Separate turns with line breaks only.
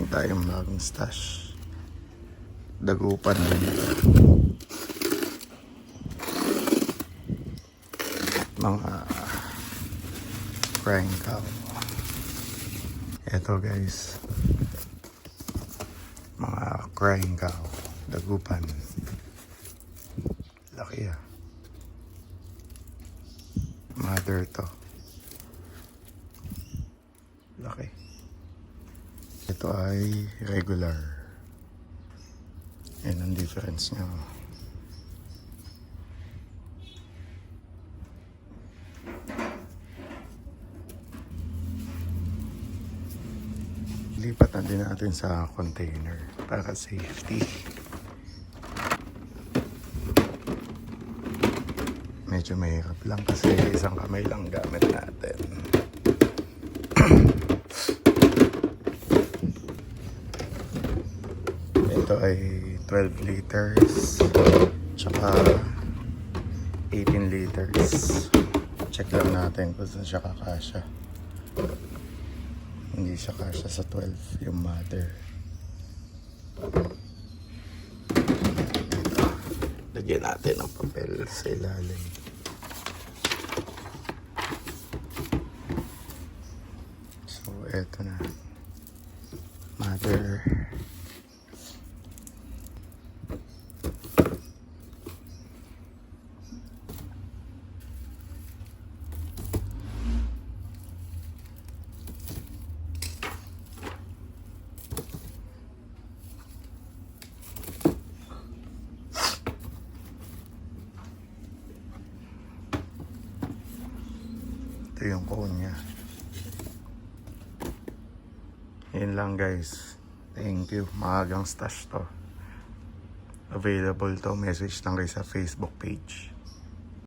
tayong bagong stash. Dagupan din. Mga crying cow. Eto guys, mga crying cow. Dagupan. Laki ah. Mother to. Laki. Ito ay regular. Yan ang difference niya. Lipat na din natin sa container para safety. Medyo mahirap lang kasi isang kamay lang gamit natin. Ito ay 12 liters tsaka 18 liters. Check lang natin kung saan siya kakasya. Hindi siya kasya sa 12 yung mother. Lagyan natin ng papel sa ilalim. So eto na, mother. Ito yung cone niya. Yun lang guys. Thank you. Maagang stash to. Available to. Message lang kayo sa Facebook page.